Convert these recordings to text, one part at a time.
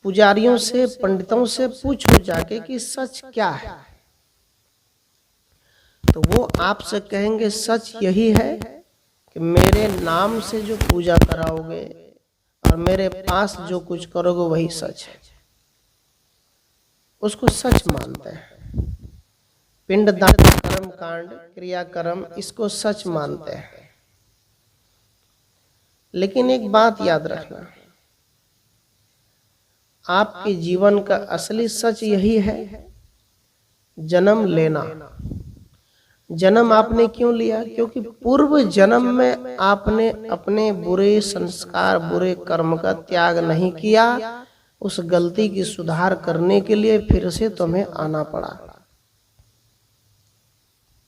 पुजारियों से, पंडितों से पूछो जाके कि सच क्या है, तो वो आपसे कहेंगे सच यही है कि मेरे नाम से जो पूजा कराओगे और मेरे पास जो कुछ करोगे वही सच है। उसको सच मानते हैं। पिंडदान, कर्म कांड, क्रियाकर्म, इसको सच मानते हैं। लेकिन एक बात याद रखना, आपके जीवन का असली सच यही है, जन्म लेना। जन्म आपने क्यों लिया? क्योंकि पूर्व जन्म में आपने अपने बुरे संस्कार, बुरे कर्म का त्याग नहीं किया। उस गलती की सुधार करने के लिए फिर से तुम्हें आना पड़ा।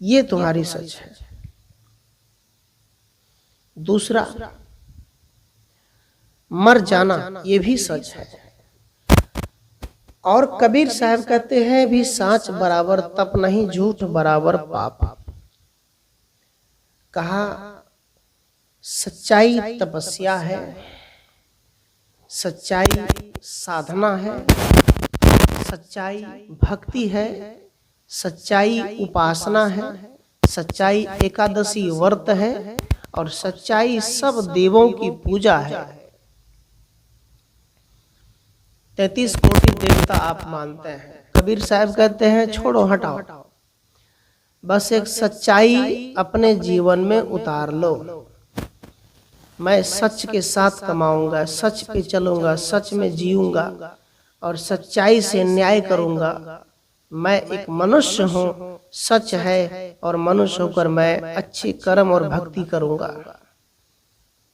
ये तुम्हारी सच है। दूसरा, मर जाना, ये भी सच है। और कबीर साहब कहते हैं भी सांच बराबर तप नहीं, झूठ बराबर पाप। कहा सच्चाई तपस्या है, सच्चाई साधना है, सच्चाई भक्ति है, सच्चाई उपासना है, सच्चाई एकादशी व्रत है, और सच्चाई सब देवों की पूजा है। 33 कोटि देवता आप मानते हैं, कबीर साहब कहते हैं छोड़ो, हटाओ, बस एक सच्चाई अपने जीवन में उतार लो। मैं सच के साथ कमाऊंगा, सच पे चलूंगा, सच में जीऊंगा और सच्चाई से न्याय करूंगा। मैं एक मनुष्य हूँ, सच है, और मनुष्य होकर मैं अच्छे कर्म और भक्ति करूंगा।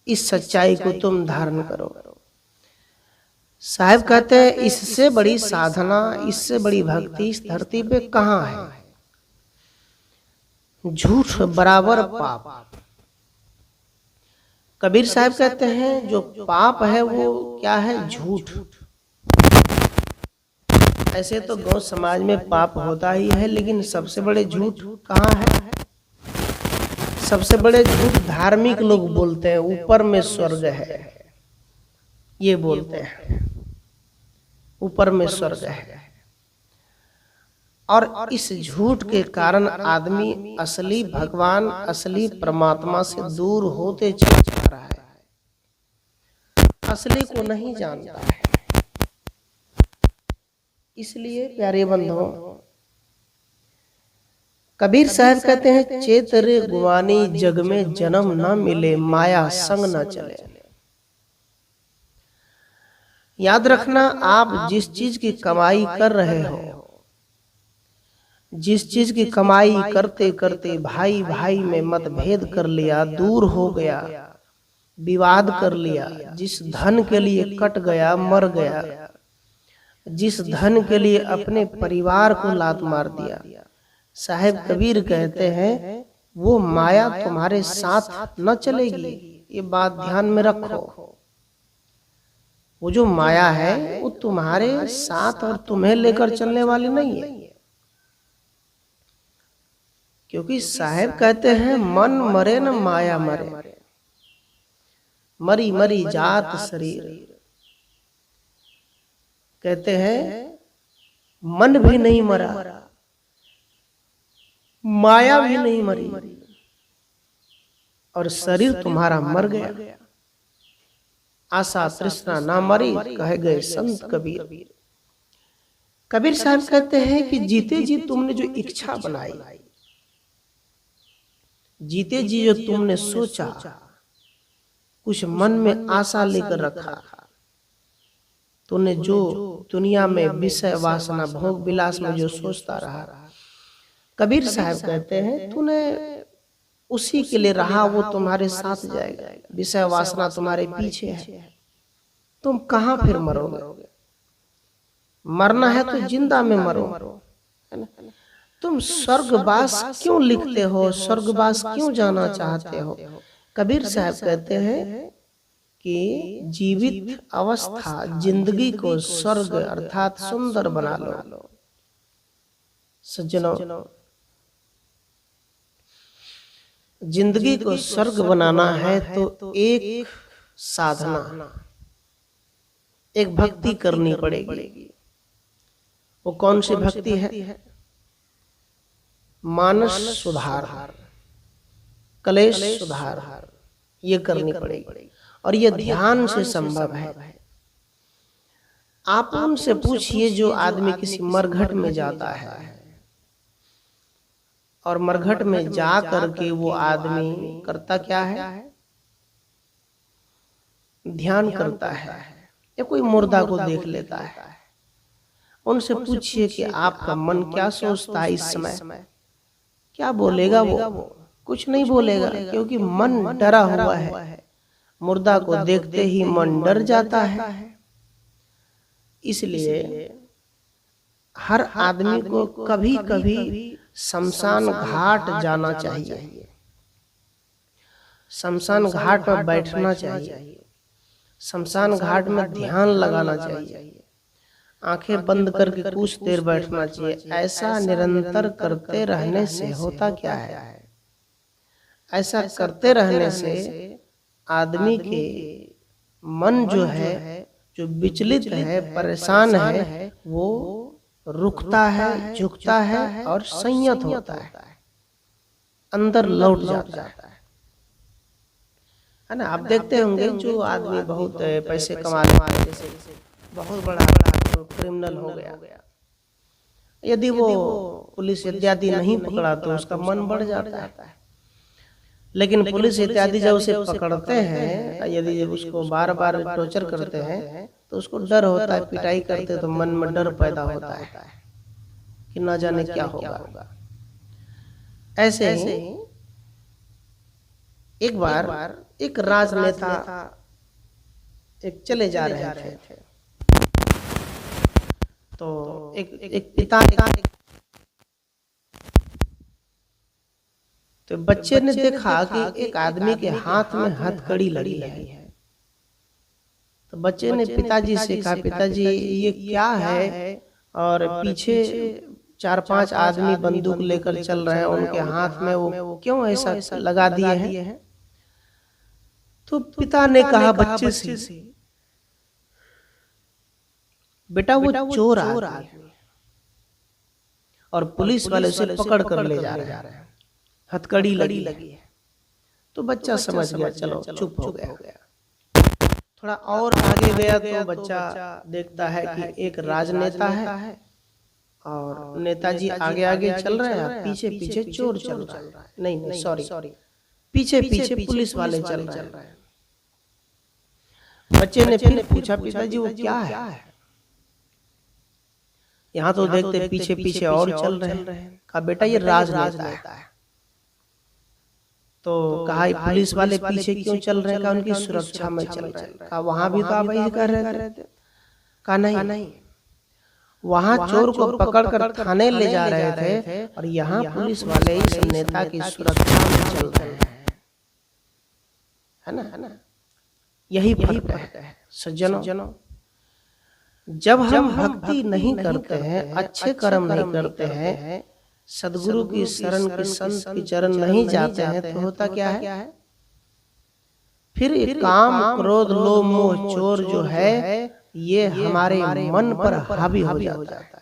इस सच्चाई को तुम धारण करो। साहब कहते हैं इससे बड़ी साधना, इससे बड़ी भक्ति इस धरती पे कहाँ है। झूठ बराबर पाप। कबीर साहब कहते हैं जो पाप है वो क्या है? झूठ। ऐसे तो गौ समाज में पाप होता ही है, लेकिन सबसे बड़े झूठ कहाँ है? सबसे बड़े झूठ धार्मिक लोग बोलते हैं, ऊपर में स्वर्ग है, ये बोलते हैं ऊपर में स्वर्ग है। और इस झूठ के कारण आदमी असली भगवान, असली परमात्मा से दूर होते चला जा रहा है, असली को नहीं जानता है। इसलिए प्यारे बंधुओं, कबीर साहब कहते हैं चेत रे गुवानी, जग में जन्म न मिले, माया संग न चले। याद रखना, आप जिस चीज की कमाई कर रहे हो, जिस चीज की कमाई करते करते भाई भाई में मतभेद कर लिया, दूर हो गया, विवाद कर लिया, जिस धन के लिए कट गया, मर गया, जिस धन के लिए अपने परिवार को लात मार दिया, साहेब कबीर कहते हैं वो माया तुम्हारे साथ न चलेगी। ये बात ध्यान में रखो। वो जो माया है वो तुम्हारे साथ और तुम्हें लेकर चलने वाली नहीं है। क्योंकि साहेब कहते हैं मन मरे न माया मरे, मरी मरी जात शरीर। कहते हैं मन भी नहीं मरा, माया भी नहीं मरी, और शरीर तुम्हारा मर गया। आशा तृष्णा ना मरी, कहे गए संत कबीर। कबीर साहब कहते हैं कि जीते जी तुमने जो इच्छा बनाई, जीते जी जो तुमने सोचा, कुछ मन में आशा लेकर रखा, तूने जो दुनिया में विषय वासना भोग विलास में जो सोचता रहा, कबीर साहब कहते हैं तूने उसी के लिए रहा, वो तुम्हारे साथ जाएगा। विषय वासना तुम्हारे पीछे है, तुम कहां फिर मरोगे? मरना है तो जिंदा में मरो, है ना? तुम स्वर्गवास क्यों लिखते हो? स्वर्गवास क्यों जाना चाहते हो? कबीर साहब कहते हैं कि जीवित अवस्था जिंदगी को स्वर्ग अर्थात सुंदर बना लो। सज्जनों, जिंदगी को स्वर्ग बनाना है तो एक साधना, एक भक्ति करनी पड़ेगी। वो कौन सी भक्ति है? मानस सुधार, कलेश सुधार, ये करनी पड़ेगी। और ये ध्यान से संभव है। आप उनसे पूछिए जो आदमी किसी मरघट में जाता है और मरघट में जा करके वो आदमी करता क्या है? ध्यान करता है या कोई मुर्दा को देख लेता है। उनसे पूछिए कि आपका मन क्या सोचता है इस समय, क्या बोलेगा वो? कुछ नहीं बोलेगा, क्योंकि मन डरा हुआ है। मुर्दा को देखते ही मन डर जाता है। इसलिए हर आदमी को कभी कभी शमशान घाट जाना चाहिए, शमशान घाट पर बैठना चाहिए, शमशान घाट में ध्यान लगाना चाहिए, आंखें बंद करके कुछ देर बैठना चाहिए। ऐसा निरंतर करते रहने से होता क्या है? ऐसा करते रहने से आदमी के मन जो है, जो विचलित है, परेशान है, वो रुकता है, झुकता है और संयत होता है, अंदर लौट जाता है ना। आप देखते होंगे जो आदमी बहुत पैसे कमा रहा है, जैसे बहुत बड़ा क्रिमिनल हो गया, यदि वो पुलिस इत्यादि नहीं पकड़ा तो उसका मन बढ़ जाता है। लेकिन पुलिस इत्यादि जब उसे पकड़ते हैं, यदि उसको बार बार टॉर्चर करते हैं तो उसको डर होता है, पिटाई करते तो मन में डर पैदा होता है कि ना जाने क्या होगा। ऐसे ही एक बार एक राजनेता एक चले जा रहे थे, तो एक पिता तो बच्चे ने देखा कि एक आदमी के हाथ में हथकड़ी लगी है। तो बच्चे ने पिताजी से कहा, पिताजी ये क्या है? और पीछे 4-5 आदमी बंदूक लेकर चल रहे हैं, उनके हाथ में वो क्यों ऐसा लगा दिए हैं? तो पिता ने कहा बच्चे से, बेटा वो चोर आदमी है और पुलिस वाले उसे पकड़ कर ले जा रहे हैं, हथकड़ी लगी है। तो बच्चा समझ गया, चलो चुप हो गया। थोड़ा और आगे गया तो बच्चा देखता है कि एक राजनेता है और नेताजी आगे आगे चल रहे हैं, पीछे पीछे चोर चल रहा है। नहीं सॉरी, पीछे पीछे पुलिस वाले चल रहे हैं। बच्चे ने फिर पूछा, पिताजी वो क्या है? यहाँ तो देखते पीछे पीछे और चल रहे हैं। कहा बेटा ये राजनेता है। तो कहा पुलिस वाले पीछे क्यों चल रहे हैं? कहा उनकी सुरक्षा में चल रहे हैं। कहा वहां भी तो आप ऐसे कर रहे थे। कहा नहीं, वहां चोर को पकड़ कर थाने ले जा रहे थे और यहाँ पुलिस वाले इस नेता की सुरक्षा में चल रहे हैं, है ना। यही फर्क है सज्जनों। जब हम भक्ति नहीं करते हैं, अच्छे कर्म नहीं करते हैं, सदगुरु की शरण के संत के चरण नहीं जाते हैं, तो होता क्या है? फिर काम क्रोध लोभ मोह चोर जो है ये हमारे मन पर हावी हो जाता है,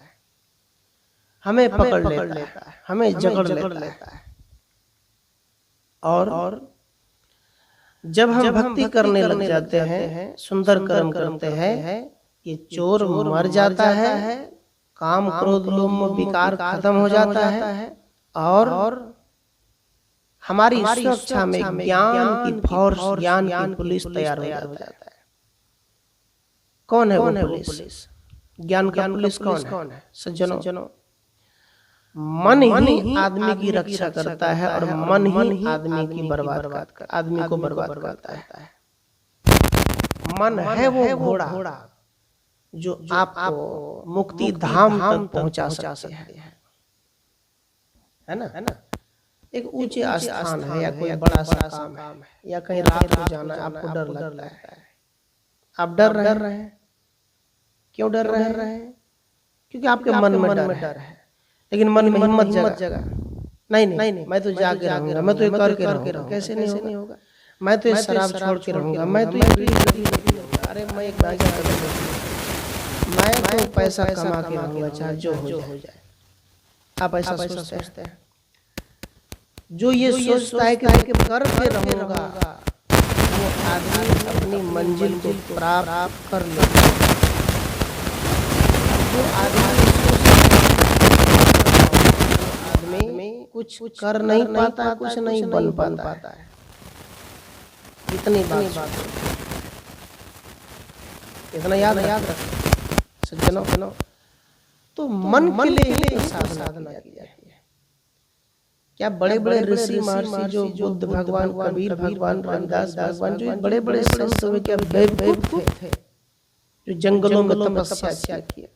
हमें पकड़ लेता है, हमें जकड़ लेता है। और जब हम भक्ति करने लग जाते हैं, सुंदर कर्म करते हैं, ये चोर मर जाता है, काम क्रोध लोभ मोह विकार खत्म हो जाता है और हमारी सुरक्षा में ज्ञान की फोर्स, ज्ञान की पुलिस तैयार हो जाता है। कौन है वो पुलिस? ज्ञान का पुलिस कौन है सज्जनों? मन ही आदमी की रक्षा करता है और मन ही आदमी को बर्बाद करता है। मन है वो घोड़ा जो आपको मुक्ति धाम तक पहुंचा सकते हैं, है ना। एक ऊंचे स्थान है या कोई बड़ा सा काम है या कहीं रात को जाना है, आपको डर लगता है, आप डर रहे हैं। क्यों डर रहे हैं? क्योंकि आपके मन में डर है, लेकिन मन में हिम्मत जगा, नहीं मैं तो जाके रहूंगा, मैं तो ये करके रहूंगा। कैसे नहीं होगा? मैं तो ये शराब छोड़ के रहूंगा, मैं तो ये, अरे मैं एक मैं तो पैसा कमा के रहूंगा चाहे जो हो जाए। आप ऐसा सोचते हैं। जो ये सोचता है कि करके रहूंगा, वो आदमी अपनी मंजिल को प्राप्त कर लेगा। जो आदमी कुछ कर नहीं पाता, कुछ नहीं बन पाता है। इतनी बात इतना याद रख सज्जनों। तो मन के लिए ही साधना की जाती है। क्या बड़े बड़े ऋषि महर्षि जो बुद्ध भगवान, कबीर भगवान, रविदास भगवान, जो बड़े बड़े संत हुए, क्या बेवकूफ थे जो जंगलों में तपस्या किए?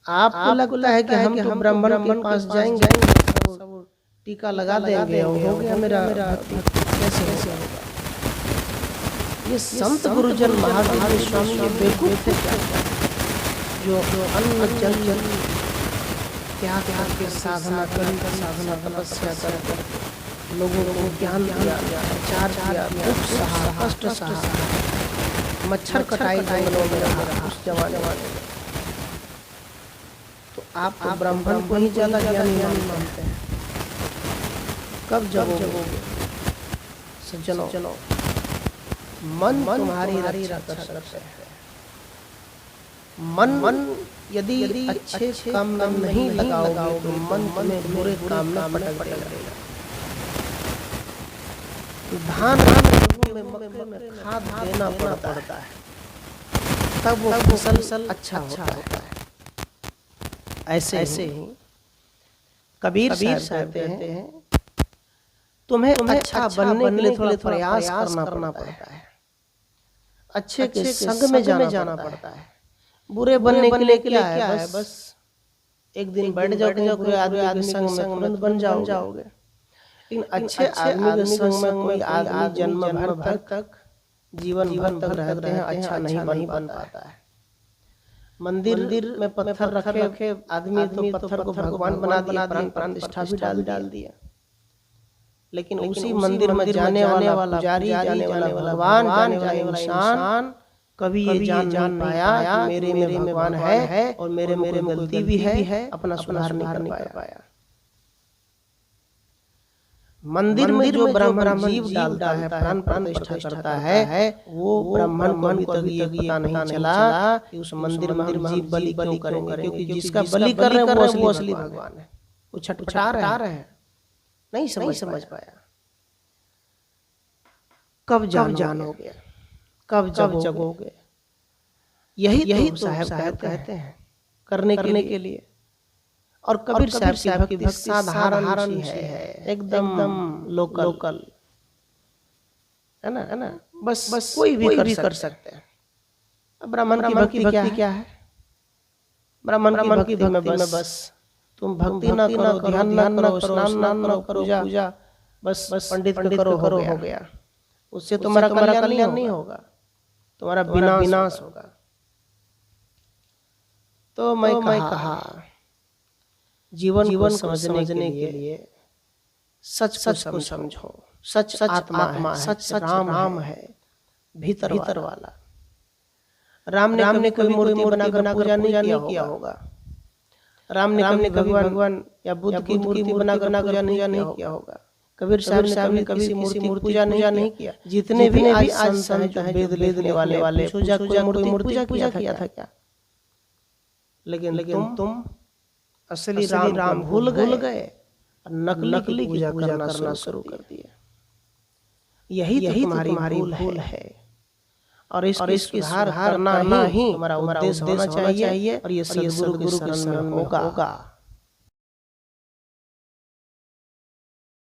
आपको लगता है कि हम तो ब्राह्मण के पास जाएंगे, टीका लगा देंगे, हो गया मेरा कैसे होगा? ये संत गुरुजन महावीर स्वामी ये बेवकूफ थे क्या? जो अन्न जल त्याग करके साधना तपस्या कर लोगों को ज्ञान दिया, प्रचार किया, दुख सहा, कष्ट सहा, मच्छर कटाई जंगलों में रहा उस जमाने में। तो आप ब्राह्मण को ही ज्यादा ज्ञानी मानते हैं। कब जगोगे सज्जनों? मन तुम्हारी रक्षा कर सकते हैं। मन यदि अच्छे काम में नहीं लगाओगे तो मन तुम्हें बुरे काम में पटक देगा। धान में मक्के में खाद देना पड़ता है, तब वो फसल अच्छा होता है। ऐसे ही कबीर साहब कहते हैं, तुम्हें अच्छा बनने के लिए थोड़ा प्रयास करना पड़ता है। अच्छे के संग में जाना पड़ता है। बुरे बनने के लिए क्या है? बस एक दिन बैठ जाओगे, कोई आदमी के संग में तुरंत बन जाओगे। लेकिन अच्छे आदमी के संग में कोई आदमी जन्म भर तक, जीवन भर तक रहते हैं, अच्छा नहीं बन पाता है। मंदिर में पत्थर रखे आदमी तो पत्थर को भगवान बना दिया, प्राण प्रतिष्ठा भी डाल दिया। लेकिन उसी मंदिर में जाने वाला पुजारी, जाने वाला भगवान, जाने वाला इंसान कभी ये जान पाया कि मेरे में भगवान है और मेरे में गलती भी है, अपना सुधार नहीं कर पाया। मंदिर में जो ब्राह्मण जीव डालता है, प्राण प्रतिष्ठा करता है, वो ब्राह्मण को अभी तक पता नहीं चला कि उस मंदिर में जीव बलि क्यों करेंगे, क्योंकि जिसका बलि कर रहे हैं वो असली भगवान है। वो छटपटा रहे हैं, नहीं समझ पाया। कब जानोगे, कब जगोगे? यही तो साहब कहते हैं करने के लिए। और कबीर साहब की भक्ति साधारण है, एकदम लोकल है ना। बस कोई भी कर सकते हैं। ब्राह्मण की भक्ति क्या है? ब्राह्मण की भक्ति में बस तुम भक्ति ना करो, ध्यान ना करो, स्नान ना करो, पूजा बस पंडित करो, हो गया। उससे तुम्हारा कल्याण नहीं होगा, तुम्हारा विनाश होगा। तो मैं कहा जीवन को समझने के लिए सच को समझो। सच आत्मा है, सच राम है, भीतर वाला। राम ने कभी मूर्ति बनाकर पूजा नहीं किया होगा। राम ने कभी भगवान या बुद्ध की मूर्ति बनाकर पूजा नहीं किया होगा। कबीर साहब ने कभी मूर्ति पूजा नहीं किया। जितने भी आज संत हैं वेद लिखने वाले कोई मूर्ति पूजा किया था क्या? लेकिन तुम असली राम भूल गए और नकली पूजा करना शुरू कर दिया। यही तुम्हारी भूल है। और इसकी सुधार करना ही हमारा उद्देश्य होना चाहिए। और ये सद्गुरु की शरण में होगा।